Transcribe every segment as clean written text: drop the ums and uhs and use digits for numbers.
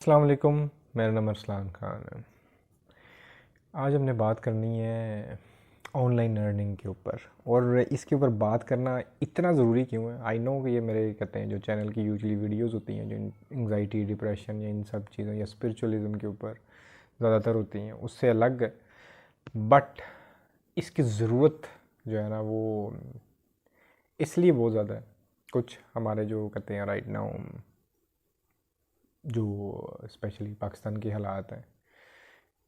अस्सलाम वालेकुम। मेरा नाम अरसलान खान है। आज हमने बात करनी है ऑनलाइन अर्निंग के ऊपर। और इसके ऊपर बात करना इतना ज़रूरी क्यों है? आई नो कि ये मेरे कहते हैं जो चैनल की यूजुअली वीडियोस होती हैं जो एंग्जाइटी, डिप्रेशन या इन सब चीज़ों या स्पिरिचुअलिज्म के ऊपर ज़्यादातर होती हैं, उससे अलग है। बट इसकी ज़रूरत जो है ना वो इसलिए बहुत ज़्यादा है। कुछ हमारे जो कहते हैं राइट नाउ जो स्पेशली पाकिस्तान के हालात हैं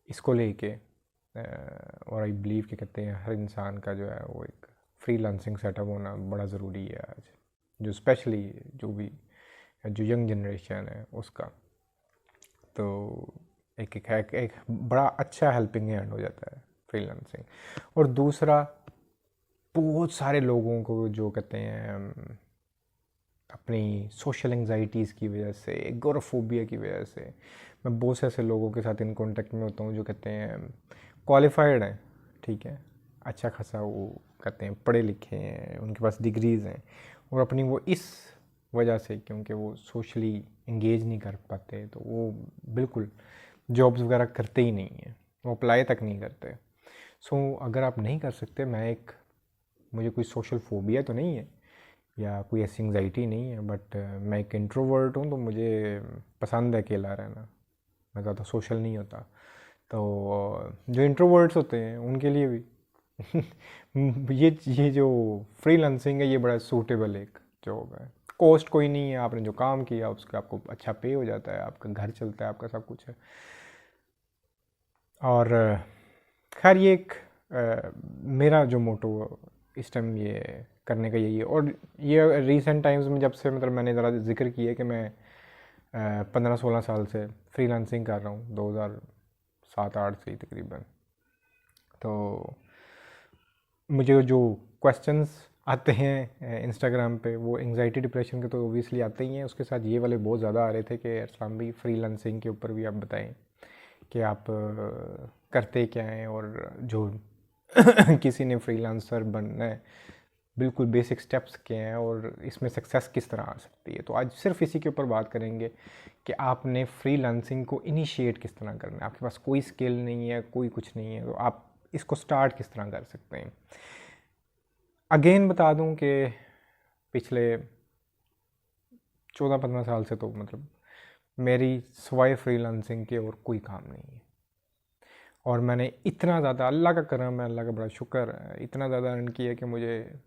इसको लेके और आई बिलीव कि कहते हैं हर इंसान का जो है वो एक फ्रीलांसिंग सेटअप होना बड़ा ज़रूरी है आज, जो स्पेशली जो भी जो यंग जनरेशन है उसका। तो एक बड़ा अच्छा हेल्पिंग हैंड हो जाता है फ्रीलांसिंग। और दूसरा, बहुत सारे लोगों को जो कहते हैं अपनी सोशल एंग्जाइटीज़ की वजह से, एगोराफोबिया की वजह से, मैं बहुत से ऐसे लोगों के साथ इन कांटेक्ट में होता हूँ जो कहते हैं क्वालिफाइड हैं, ठीक है, अच्छा खासा वो कहते हैं पढ़े लिखे हैं, उनके पास डिग्रीज़ हैं, और अपनी वो इस वजह से क्योंकि वो सोशली इंगेज नहीं कर पाते तो वो बिल्कुल जॉब्स वगैरह करते ही नहीं हैं, वो अप्लाई तक नहीं करते। सो अगर आप नहीं कर सकते, मुझे कोई सोशल फोबिया तो नहीं है या कोई ऐसी एंग्जाइटी नहीं है, बट मैं एक इंट्रोवर्ट हूँ तो मुझे पसंद है अकेला रहना, मैं ज़्यादा सोशल नहीं होता। तो जो इंट्रोवर्ट्स होते हैं उनके लिए भी ये जो फ्रीलांसिंग है ये बड़ा सूटेबल एक जॉब है। कॉस्ट कोई नहीं है, आपने जो काम किया उसका आपको अच्छा पे हो जाता है, आपका घर चलता है, आपका सब कुछ है। और खैर ये एक मेरा जो मोटो इस टाइम ये करने का यही है। और ये रीसेंट टाइम्स में जब से मतलब मैंने ज़रा जिक्र किया कि मैं 15-16 साल से फ्रीलांसिंग कर रहा हूँ, 2007-8 से ही तकरीबन। तो मुझे जो क्वेश्चंस आते हैं इंस्टाग्राम पे वो एंग्जाइटी डिप्रेशन के तो ओबियसली आते ही हैं, उसके साथ ये वाले बहुत ज़्यादा आ रहे थे कि अरसलान भाई फ्रीलांसिंग के ऊपर भी आप बताएं कि आप करते क्या हैं, और जो किसी ने फ्रीलांसर बनना है बिल्कुल बेसिक स्टेप्स क्या हैं और इसमें सक्सेस किस तरह आ सकती है। तो आज सिर्फ इसी के ऊपर बात करेंगे कि आपने फ्रीलांसिंग को इनिशिएट किस तरह करना है। आपके पास कोई स्किल नहीं है, कोई कुछ नहीं है, तो आप इसको स्टार्ट किस तरह कर सकते हैं। अगेन बता दूं कि पिछले 14-15 साल से तो मतलब मेरी सिवाय फ्रीलांसिंग के और कोई काम नहीं है। और मैंने इतना ज़्यादा, अल्लाह का करम है, अल्लाह का बड़ा शुक्र है, इतना ज़्यादा अर्न किया कि मुझे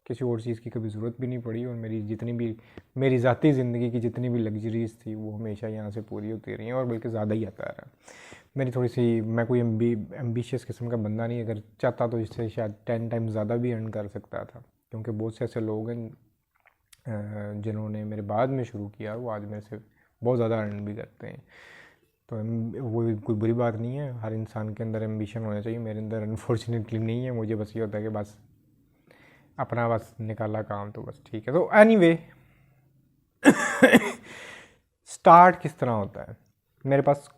किसी और चीज़ की कभी ज़रूरत भी नहीं पड़ी। और मेरी ज़ाती ज़िंदगी की जितनी भी लग्जरीज़ थी वो हमेशा यहाँ से पूरी होती रही हैं, और बल्कि ज़्यादा ही आता रहा। मेरी थोड़ी सी, मैं कोई एम्बिशियस किस्म का बंदा नहीं, अगर चाहता तो इससे शायद 10 टाइम ज़्यादा भी अर्न कर सकता था, क्योंकि बहुत से ऐसे लोग हैं जिन्होंने मेरे बाद में शुरू किया, वो आज मेरे से बहुत ज़्यादा अर्न भी करते हैं। तो वो कोई बुरी बात नहीं है, हर इंसान के अंदर एम्बिशन होना चाहिए। मेरे अंदर अनफॉर्चुनेटली नहीं है, मुझे बस ये होता है कि बस अपना बस निकाला काम तो बस ठीक है। तो एनीवे स्टार्ट किस तरह होता है? मेरे पास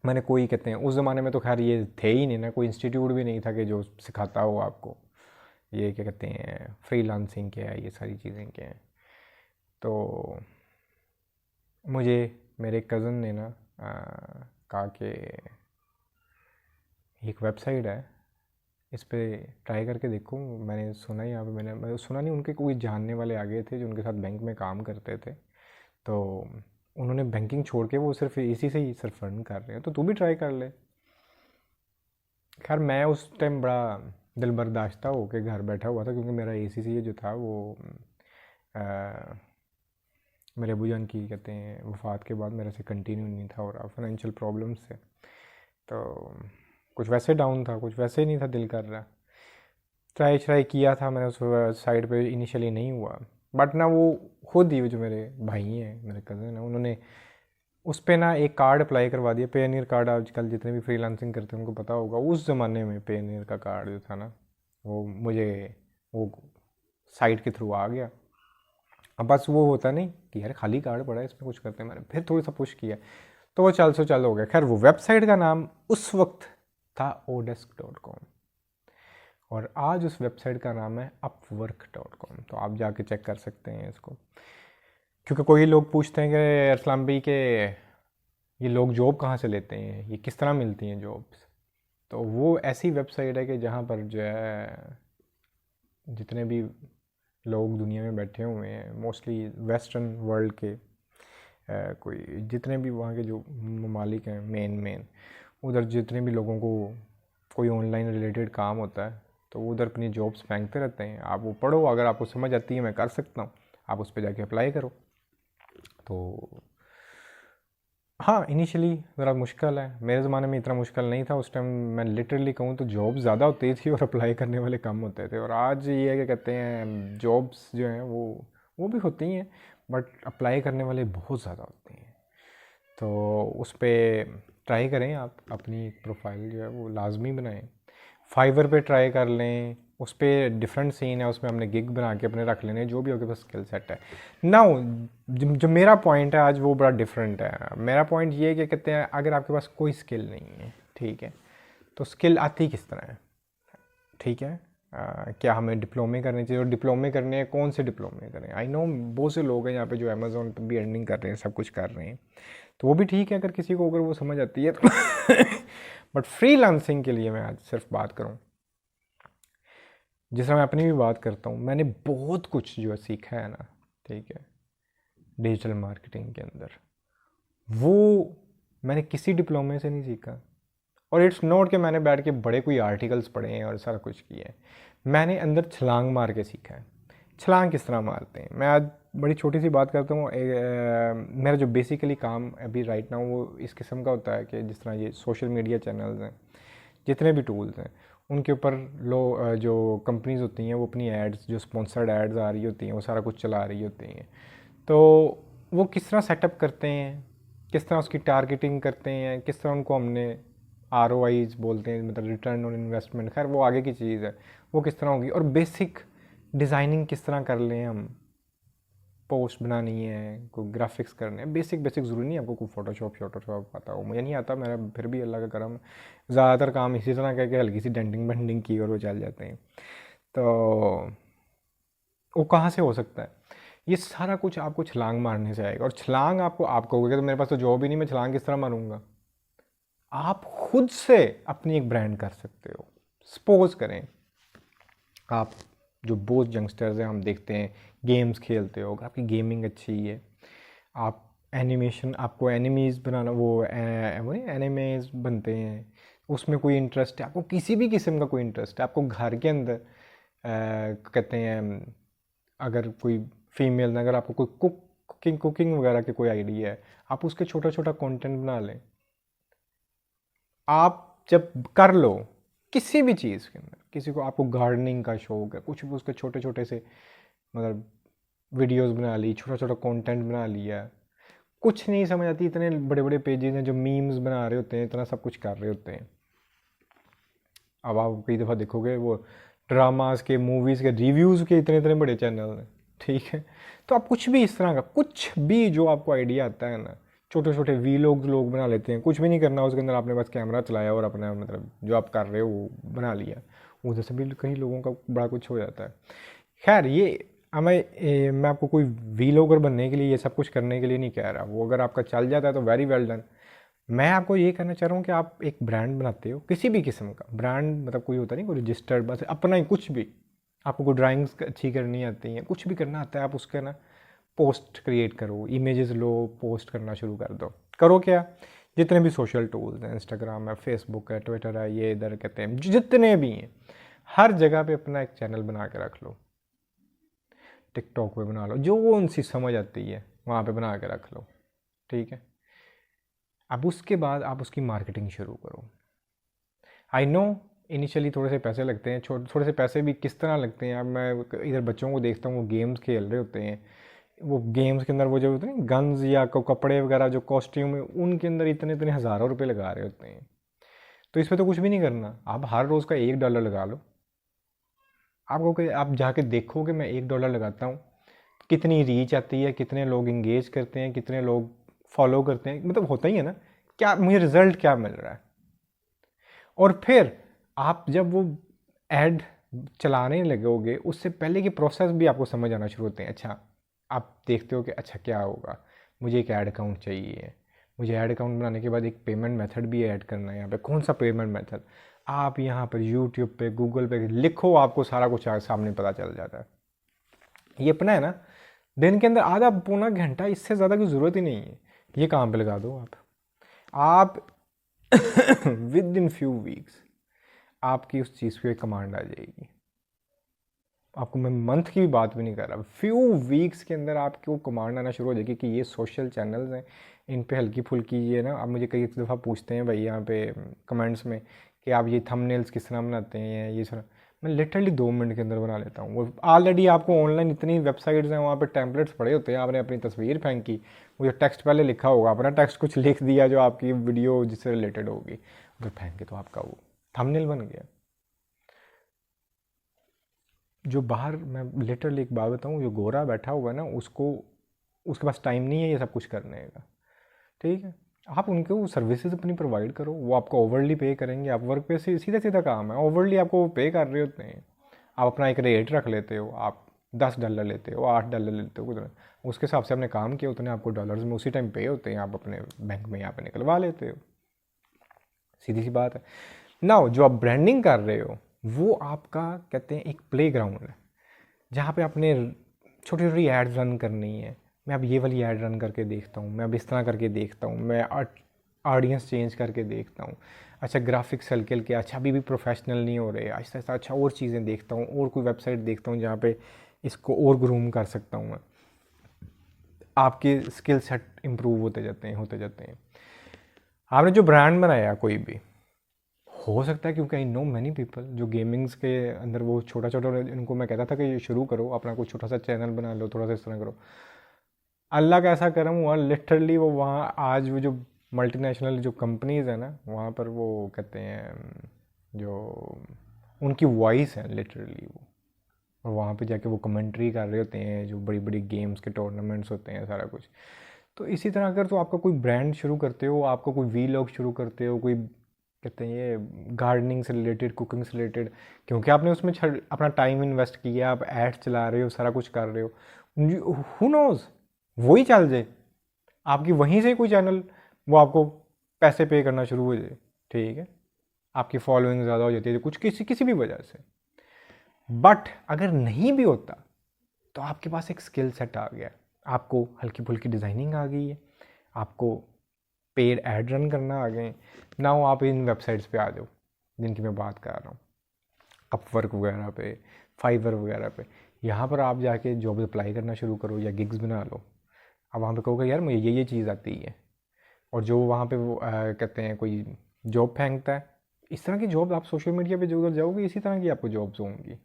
मैंने कोई कहते हैं उस ज़माने में तो खैर ये थे ही नहीं ना, कोई इंस्टीट्यूट भी नहीं था कि जो सिखाता हो आपको ये क्या कहते हैं फ्रीलांसिंग क्या है, ये सारी चीज़ें क्या हैं। तो मुझे मेरे कज़न ने ना कहा कि एक वेबसाइट है, इस पे ट्राई करके देखो। मैंने सुना ही, यहाँ पे मैंने सुना नहीं, उनके कोई जानने वाले आ गए थे जो उनके साथ बैंक में काम करते थे, तो उन्होंने बैंकिंग छोड़ के वो सिर्फ इसी से ही सिर्फ अर्न कर रहे हैं, तो तू भी ट्राई कर ले। खैर मैं उस टाइम बड़ा दिल बर्दाश्ता होकर घर बैठा हुआ था, क्योंकि मेरा ACCA जो था वो मेरे अबूजान की कहते हैं वफ़ात के बाद मेरे से कंटिन्यू नहीं था, और फाइनेंशियल प्रॉब्लम्स से तो कुछ वैसे डाउन था, कुछ वैसे ही नहीं था दिल कर रहा। ट्राई किया था मैंने उस साइड पे, इनिशियली नहीं हुआ। बट ना वो खुद ही जो मेरे भाई हैं, मेरे कज़न हैं, उन्होंने उस पर ना एक कार्ड अप्लाई करवा दिया, पेनियर कार्ड। आजकल जितने भी फ्रीलांसिंग करते हैं उनको पता होगा, उस ज़माने में पेनियर का कार्ड जो था ना वो मुझे वो साइट के थ्रू आ गया। अब बस वो होता नहीं कि यार खाली कार्ड पड़ा है इसमें कुछ करते हैं, मैंने फिर थोड़ा सा पुश किया तो वो चल हो गया। खैर वो वेबसाइट का नाम उस वक्त था odesk.com, और आज उस वेबसाइट का नाम है upwork.com। तो आप जाके चेक कर सकते हैं इसको, क्योंकि कोई लोग पूछते हैं कि अरसलान भाई के ये लोग जॉब कहाँ से लेते हैं, ये किस तरह मिलती हैं जॉब्स। तो वो ऐसी वेबसाइट है कि जहाँ पर जो है जितने भी लोग दुनिया में बैठे हुए हैं, मोस्टली वेस्टर्न वर्ल्ड के कोई जितने भी वहाँ के जो ममालिक हैं मेन उधर जितने भी लोगों को कोई ऑनलाइन रिलेटेड काम होता है तो वो उधर अपनी जॉब्स फेंकते रहते हैं। आप वो पढ़ो, अगर आपको समझ आती है मैं कर सकता हूँ, आप उस पर जाके अप्लाई करो। तो हाँ, इनिशियली ज़रा मुश्किल है, मेरे ज़माने में इतना मुश्किल नहीं था उस टाइम। मैं लिटरली कहूँ तो जॉब ज़्यादा होती थी और अप्लाई करने वाले कम होते थे। और आज ये है कि कहते हैं जॉब्स जो हैं वो भी होती हैं बट अप्लाई करने वाले बहुत ज़्यादा होते हैं। तो उस पर ट्राई करें, आप अपनी एक प्रोफाइल जो है वो लाजमी बनाएं। फाइवर पे ट्राई कर लें, उस पर डिफरेंट सीन है, उसमें हमने गिग बना के अपने रख लेने, जो भी होगा बस स्किल सेट है। नाउ जो मेरा पॉइंट है आज वो बड़ा डिफरेंट है। मेरा पॉइंट ये है कि कहते हैं अगर आपके पास कोई स्किल नहीं है, ठीक है, तो स्किल आती किस तरह है, ठीक है। क्या हमें डिप्लोमे करने चाहिए, और डिप्लोमे करने हैं कौन से डिप्लोमे करें। आई नो बहुत से लोग हैं यहाँ पे जो अमेज़ोन पे भी अर्निंग कर रहे हैं, सब कुछ कर रहे हैं, तो वो भी ठीक है अगर किसी को अगर वो समझ आती है तो बट फ्रीलांसिंग के लिए मैं आज सिर्फ बात करूँ, जिस तरह मैं अपनी भी बात करता हूँ, मैंने बहुत कुछ जो है सीखा है ना, ठीक है, डिजिटल मार्केटिंग के अंदर, वो मैंने किसी डिप्लोमे से नहीं सीखा। और इट्स नॉट कि मैंने बैठ के बड़े कोई आर्टिकल्स पढ़े हैं और सारा कुछ किया है, मैंने अंदर छलांग मार के सीखा है। छलांग किस तरह मारते हैं, मैं आज बड़ी छोटी सी बात करता हूँ। मेरा जो बेसिकली काम अभी राइट नाउ वो इस किस्म का होता है कि जिस तरह ये सोशल मीडिया चैनल्स हैं, जितने भी टूल्स हैं, उनके ऊपर जो कंपनीज होती हैं वो अपनी एड्स, जो स्पॉन्सर्ड एड्स आ रही होती हैं, वो सारा कुछ चला रही होती हैं। तो वो किस तरह सेटअप करते हैं, किस तरह उसकी टारगेटिंग करते हैं, किस तरह उनको हमने ROIs बोलते हैं, मतलब रिटर्न ऑन इन्वेस्टमेंट, खैर वो आगे की चीज़ है, वो किस तरह होगी। और बेसिक डिज़ाइनिंग किस तरह कर लें हम, पोस्ट बनानी है, कोई ग्राफिक्स करने हैं, बेसिक ज़रूरी नहीं आपको कोई फोटोशॉप आता हो, मुझे नहीं आता, मेरा फिर भी अल्लाह का करम है, ज़्यादातर काम इसी तरह करके हल्की सी डेंटिंग बेंडिंग की और वो चल जाते हैं। तो वो कहाँ से हो सकता है, ये सारा कुछ आपको छलांग मारने से आएगा। और छलांग आप कहोगे तो मेरे पास तो जॉब ही नहीं, मैं छलांग किस तरह मारूंगा। आप खुद से अपनी एक ब्रांड कर सकते हो। सपोज करें आप, जो बहुत यंगस्टर्स हैं हम देखते हैं गेम्स खेलते हो, आपकी गेमिंग अच्छी है, आप एनिमेशन, आपको एनिमीज़ बनाना, वो एनिमेज बनते हैं, उसमें कोई इंटरेस्ट है, आपको किसी भी किस्म का कोई इंटरेस्ट है, आपको घर के अंदर कहते हैं अगर कोई फीमेल, अगर आपको कोई कुकिंग वगैरह के कोई आइडिया है, आप उसके छोटा छोटा कंटेंट बना लें। आप जब कर लो किसी भी चीज़ के अंदर, किसी को आपको गार्डनिंग का शौक है, कुछ भी, उसके छोटे छोटे से मतलब वीडियोस बना ली, छोटा छोटा कंटेंट बना लिया, कुछ नहीं समझ आती, इतने बड़े बड़े पेजेस हैं जो मीम्स बना रहे होते हैं, इतना सब कुछ कर रहे होते हैं। अब आप कई दफ़ा देखोगे वो ड्रामास के, मूवीज़ के रिव्यूज़ के इतने इतने बड़े चैनल हैं, ठीक है। तो आप कुछ भी इस तरह का, कुछ भी जो आपको आइडिया आता है ना, छोटे छोटे वीलॉग्स लोग बना लेते हैं, कुछ भी नहीं करना उसके अंदर, आपने बस कैमरा चलाया और अपना मतलब जो आप कर रहे हो वो बना लिया, उधर से भी कई लोगों का बड़ा कुछ हो जाता है। खैर ये मैं आपको कोई वीलॉगर बनने के लिए, ये सब कुछ करने के लिए नहीं कह रहा, वो अगर आपका चल जाता है तो वेरी वेल डन। मैं आपको ये कहना चाह रहा हूँ कि आप एक ब्रांड बनाते हो, किसी भी किस्म का ब्रांड, मतलब कोई होता नहीं कोई रजिस्टर्ड, बस अपना ही कुछ भी, आपको कोई ड्राइंग्स अच्छी करनी आती हैं, कुछ भी करना आता है, आप उसका ना पोस्ट क्रिएट करो, इमेजेस लो, पोस्ट करना शुरू कर दो। करो क्या, जितने भी सोशल टूल्स हैं, इंस्टाग्राम है, फेसबुक है, ट्विटर है, ये इधर कहते हैं जितने भी हैं, हर जगह पे अपना एक चैनल बना के रख लो। टिकटॉक पे बना लो, जो वो उनसी समझ आती है वहाँ पे बना के रख लो, ठीक है। अब उसके बाद आप उसकी मार्केटिंग शुरू करो। आई नो इनिशियली थोड़े से पैसे लगते हैं, थोड़े से पैसे भी किस तरह लगते हैं। अब मैं इधर बच्चों को देखता हूँ वो गेम्स खेल रहे होते हैं, वो गेम्स के अंदर वो जो होते हैं गन्स या कपड़े वगैरह जो कॉस्ट्यूम है, उनके अंदर इतने इतने हज़ारों रुपये लगा रहे होते हैं। तो इस पर तो कुछ भी नहीं करना, आप हर रोज़ का $1 लगा लो। आपको आप जाके देखो कि मैं $1 लगाता हूँ, कितनी रीच आती है, कितने लोग इंगेज करते हैं, कितने लोग फॉलो करते हैं, मतलब होता ही है ना, क्या मुझे रिजल्ट क्या मिल रहा है। और फिर आप जब वो ऐड चलाने लगोगे, उससे पहले की प्रोसेस भी आपको समझ आना शुरू होते हैं। अच्छा, आप देखते हो कि अच्छा क्या होगा, मुझे एक ऐड अकाउंट चाहिए, मुझे ऐड अकाउंट बनाने के बाद एक पेमेंट मेथड भी ऐड करना है यहाँ पे। कौन सा पेमेंट मेथड? आप यहाँ पर यूट्यूब पे, गूगल पे लिखो, आपको सारा कुछ सामने पता चल जाता है। ये अपना है ना, दिन के अंदर आधा पौना घंटा, इससे ज़्यादा की ज़रूरत ही नहीं है, ये काम पे लगा दो आप विद इन फ्यू वीक्स आपकी उस चीज़ पे कमांड आ जाएगी। आपको मैं मंथ की भी बात भी नहीं कर रहा, फ्यू वीक्स के अंदर आपको कमांड आना शुरू हो जाएगी कि ये सोशल चैनल्स हैं, इन पे हल्की फुल्की ये ना। आप मुझे कई दफ़ा पूछते हैं भाई यहाँ पे कमेंट्स में कि आप ये थंबनेल्स किस तरह बनाते हैं, ये सारा मैं लिटरली 2 मिनट के अंदर बना लेता हूँ। वो ऑलरेडी आपको ऑनलाइन इतनी वेबसाइट्स हैं, वहाँ पे टेम्पलेट्स पड़े होते हैं, आपने अपनी तस्वीर फेंकी, वो जो टेक्स्ट पहले लिखा होगा, अपना टेक्स्ट कुछ लिख दिया जो आपकी वीडियो जिससे रिलेटेड होगी, उधर फेंक के तो आपका वो थंबनेल बन गया। जो बाहर, मैं लिटरली एक बात बताऊँ, जो गोरा बैठा हुआ है ना, उसके पास टाइम नहीं है ये सब कुछ करने का, ठीक है। आप उनको सर्विसेज अपनी प्रोवाइड करो, वो आपको ओवरली पे करेंगे। आप वर्क पे से सीधा सीधा काम है, ओवरली आपको वो पे कर रहे होते हैं। आप अपना एक रेट रख लेते हो, आप $10 लेते हो, $8 लेते हो, कुछ उसके हिसाब से आपने काम किया, उतने आपको डॉलर्स में उसी टाइम पे होते हैं, आप अपने बैंक में यहाँ पे निकलवा लेते हो। सीधी सी बात है ना। जो आप ब्रांडिंग कर रहे हो वो आपका कहते हैं एक प्ले ग्राउंड है, जहाँ पे आपने छोटी छोटी एड्स रन करनी है। मैं अब ये वाली ऐड रन करके देखता हूँ, मैं अब इस तरह करके देखता हूँ, मैं ऑडियंस चेंज करके देखता हूँ। अच्छा ग्राफिक्स हल्के हल्के, अच्छा अभी भी प्रोफेशनल नहीं हो रहे, आहिस्ता आहिस्ता अच्छा और चीज़ें देखता हूँ, और कोई वेबसाइट देखता हूँ जहाँ पे इसको और ग्रूम कर सकता हूँ मैं। आपके स्किल सेट इम्प्रूव होते जाते हैं। आपने जो ब्रांड बनाया कोई भी हो सकता है, क्योंकि आई नो मैनी पीपल जो गेमिंग्स के अंदर वो छोटा छोटा, इनको मैं कहता था कि ये शुरू करो अपना कोई छोटा सा चैनल बना लो, थोड़ा सा इस तरह करो। अल्लाह का ऐसा करम हुआ, लिटरली वो वहाँ आज वो जो मल्टीनेशनल जो कंपनीज़ है ना, वहाँ पर वो कहते हैं जो उनकी वॉइस है लिटरली वो, और वहाँ पे जाके वो कमेंट्री कर रहे होते हैं, जो बड़ी बड़ी गेम्स के टूर्नामेंट्स होते हैं, सारा कुछ। तो इसी तरह अगर तो आपका कोई ब्रांड शुरू करते हो, आपका कोई वीलॉग शुरू करते हो, कोई कहते हैं ये गार्डनिंग से रिलेटेड, कुकिंग से रिलेटेड, क्योंकि आपने उसमें अपना टाइम इन्वेस्ट किया, आप एड्स चला रहे हो, सारा कुछ कर रहे हो, हु नोज़ वही चल जाए, आपकी वहीं से कोई चैनल वो आपको पैसे पे करना शुरू हो जाए, ठीक है, आपकी फॉलोइंग ज़्यादा हो जाती है कुछ किसी किसी भी वजह से। बट अगर नहीं भी होता तो आपके पास एक स्किल सेट आ गया, आपको हल्की फुल्की डिज़ाइनिंग आ गई है, आपको पेड ऐड रन करना आ गए। नाउ आप इन वेबसाइट्स पे आ जाओ जिनकी मैं बात कर रहा हूँ, अपवर्क वगैरह पे, फाइवर वगैरह पे। यहाँ पर आप जाके जॉब अप्लाई करना शुरू करो या गिग्स बना लो। अब वहाँ पे कहोगे यार मुझे ये चीज़ आती है, और जो वहाँ पे वो कहते हैं कोई जॉब फेंकता है, इस तरह की जॉब आप सोशल मीडिया पे जो उधर जाओगे इसी तरह की आपको जॉब्स होंगी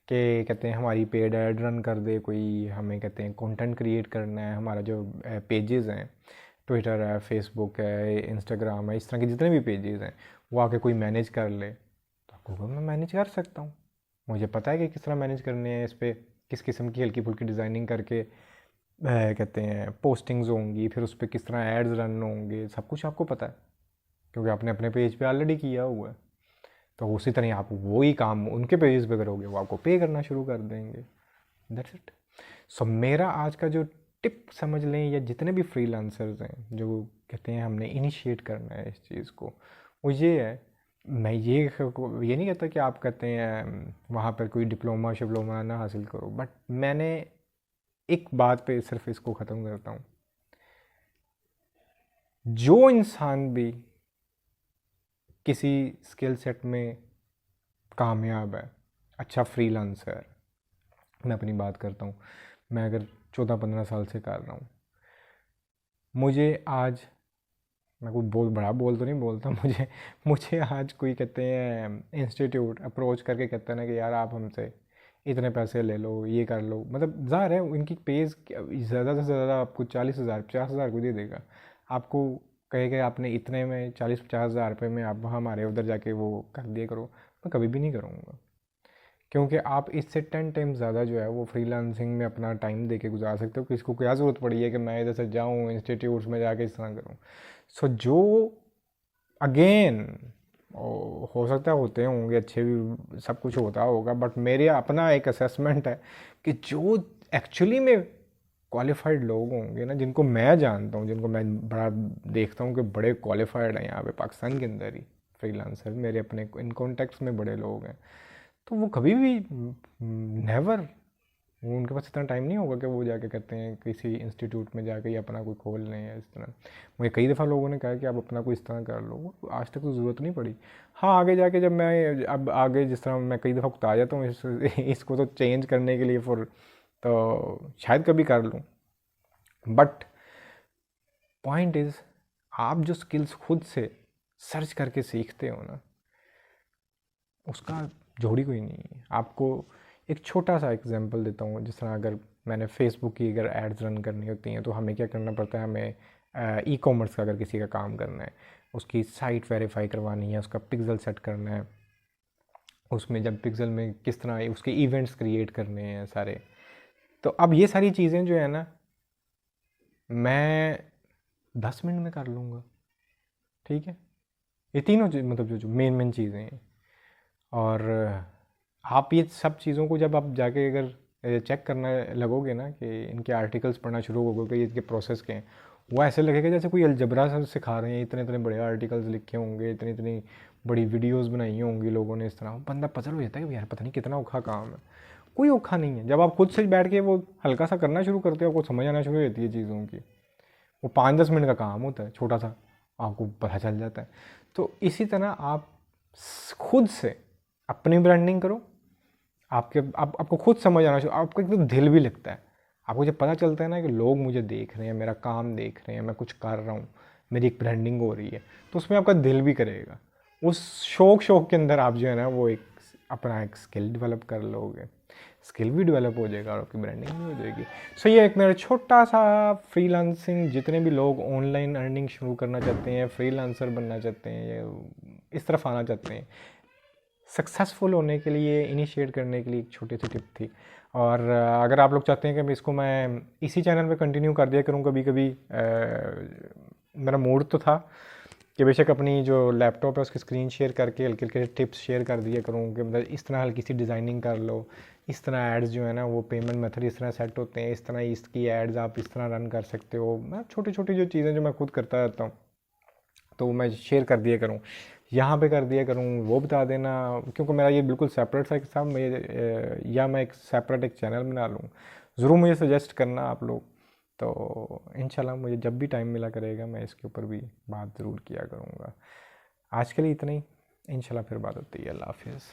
कि कहते हैं हमारी पेड ऐड रन कर दे कोई, हमें कहते हैं कंटेंट क्रिएट करना है, हमारा जो पेजेस हैं, ट्विटर है, फेसबुक है, इंस्टाग्राम है, इस तरह के जितने भी पेजेस हैं वो आके कोई मैनेज कर ले, तो आपको मैं मैनेज कर सकता हूँ। मुझे पता है कि किस तरह मैनेज करने हैं, इस पर किस किस्म की हल्की फुल्की डिज़ाइनिंग करके कहते हैं पोस्टिंग्स होंगी, फिर उस पर किस तरह एड्स रन होंगे, सब कुछ आपको पता है क्योंकि आपने अपने पेज पे ऑलरेडी किया हुआ है। तो उसी तरह आप वही काम उनके पेज पे करोगे, वो आपको पे करना शुरू कर देंगे। That's it. सो मेरा आज का जो टिप समझ लें, या जितने भी फ्रीलांसर्स हैं जो कहते हैं हमने इनिशिएट करना है इस चीज़ को, वो ये है, मैं ये नहीं कहता कि आप कहते हैं वहाँ पर कोई डिप्लोमा शिप्लोमा ना हासिल करो, बट मैंने एक बात पे सिर्फ इसको ख़त्म करता हूँ। जो इंसान भी किसी स्किल सेट में कामयाब है, अच्छा फ्रीलांसर, मैं अपनी बात करता हूँ, मैं अगर 14-15 साल से कर रहा हूँ, मुझे आज, मैं कोई बड़ा बोल तो नहीं बोलता, मुझे आज कोई कहते हैं इंस्टीट्यूट अप्रोच करके कहते हैं ना कि यार आप हमसे इतने पैसे ले लो, ये कर लो, मतलब ज़ाहिर है उनकी पेज ज़्यादा से ज़्यादा आपको 40,000 50,000 को दे देगा, आपको कहेगा आपने इतने में 40-50 हज़ार रुपये में आप हमारे उधर जाके वो कर दिया करो। मैं कभी भी नहीं करूँगा, क्योंकि आप इससे 10 टाइम ज़्यादा जो है वो फ्रीलांसिंग में अपना टाइम दे के गुजार सकते हो। किसको क्या ज़रूरत पड़ी है कि मैं इधर से जाऊँ इंस्टीट्यूट्स में जाके इस तरह करूँ। सो जो अगेन हो सकता है होते होंगे अच्छे भी, सब कुछ होता होगा, बट मेरे अपना एक असेसमेंट है कि जो एक्चुअली में क्वालिफाइड लोग होंगे ना, जिनको मैं जानता हूँ, जिनको मैं बड़ा देखता हूँ कि बड़े क्वालिफाइड हैं यहाँ पे पाकिस्तान के अंदर ही, फ्रीलांसर मेरे अपने इन कॉन्टेक्ट्स में बड़े लोग हैं, तो वो कभी भी नेवर, वो उनके पास इतना टाइम नहीं होगा कि वो जाके कहते हैं किसी इंस्टीट्यूट में जाके या अपना कोई खोल लें या इस तरह। मुझे कई दफ़ा लोगों ने कहा कि आप अपना कोई इस तरह कर लो, आज तक तो ज़रूरत नहीं पड़ी। हाँ, आगे जाके जब मैं अब आगे जिस तरह मैं कई दफ़ा उकता जाता हूँ इसको तो चेंज करने के लिए तो शायद कभी कर लूँ। बट पॉइंट इज़, आप जो स्किल्स खुद से सर्च करके सीखते हो ना, उसका जोड़ी कोई नहीं है। आपको एक छोटा सा एग्जांपल देता हूँ, जिस तरह अगर मैंने फेसबुक की अगर एड्स रन करनी होती हैं तो हमें क्या करना पड़ता है, हमें ई कॉमर्स का अगर किसी का काम करना है, उसकी साइट वेरीफाई करवानी है, उसका पिक्सल सेट करना है, उसमें जब पिक्सल में किस तरह उसके इवेंट्स क्रिएट करने हैं सारे, तो अब ये सारी चीज़ें जो है ना मैं 10 मिनट में कर लूँगा, ठीक है। ये तीनों मतलब जो जो मेन मेन चीज़ें हैं। और आप ये सब चीज़ों को जब आप जाके अगर चेक करना लगोगे ना, कि इनके आर्टिकल्स पढ़ना शुरू होगे कि इनके प्रोसेस के हैं, वो ऐसे लगेगा जैसे कोई अलजबरा सा सिखा रहे हैं, इतने इतने बड़े आर्टिकल्स लिखे होंगे, इतनी इतनी बड़ी वीडियोस बनाई होंगी लोगों ने, इस तरह बंदा पजल हो जाता है कि यार पता नहीं कितना औखा काम है। कोई औखा नहीं है, जब आप खुद से बैठ के वो हल्का सा करना शुरू करते हो, आपको समझ आना शुरू हो जाती है चीज़ों की। वो 5-10 मिनट का काम होता है, छोटा सा, आपको पता चल जाता है। तो इसी तरह आप खुद से अपनी ब्रांडिंग करो, आपको खुद समझ आना चाहिए, आपको एकदम दिल भी लगता है, आपको जब पता चलता है ना कि लोग मुझे देख रहे हैं, मेरा काम देख रहे हैं, मैं कुछ कर रहा हूँ, मेरी एक ब्रांडिंग हो रही है, तो उसमें आपका दिल भी करेगा। उस शौक के अंदर आप जो है ना वो एक अपना एक स्किल डेवलप कर लोगे, स्किल भी डेवलप हो जाएगा और आपकी ब्रांडिंग भी हो जाएगी। सो ये एक मेरा छोटा सा फ्रीलांसिंग, जितने भी लोग ऑनलाइन अर्निंग शुरू करना चाहते हैं, फ्रीलांसर बनना चाहते हैं या इस तरफ आना चाहते हैं, सक्सेसफुल होने के लिए, इनिशिएट करने के लिए एक छोटी सी टिप थी। और अगर आप लोग चाहते हैं कि इसी चैनल पे कंटिन्यू कर दिया करूँ कभी कभी, मेरा मूड तो था कि बेशक अपनी जो लैपटॉप है उसकी स्क्रीन शेयर करके हल्के हल्के टिप्स शेयर कर दिया करूँ कि मतलब इस तरह हल्की सी डिज़ाइनिंग कर लो, इस तरह एड्स जो है ना वो पेमेंट मेथड इस तरह सेट होते हैं, इस तरह इसकी एड्स आप इस तरह रन कर सकते हो। मैं छोटी छोटी जो चीज़ें जो मैं खुद करता रहता हूँ तो मैं शेयर कर दिया करूँ, यहाँ पे कर दिया करूँ, वो बता देना, क्योंकि मेरा ये बिल्कुल सेपरेट सा एक साहब या मैं एक सेपरेट एक चैनल बना लूँ, ज़रूर मुझे सजेस्ट करना आप लोग। तो इंशाल्लाह मुझे जब भी टाइम मिला करेगा मैं इसके ऊपर भी बात ज़रूर किया करूँगा। आज के लिए इतना ही, इंशाल्लाह फिर बात होती है। अल्लाह हाफिज़।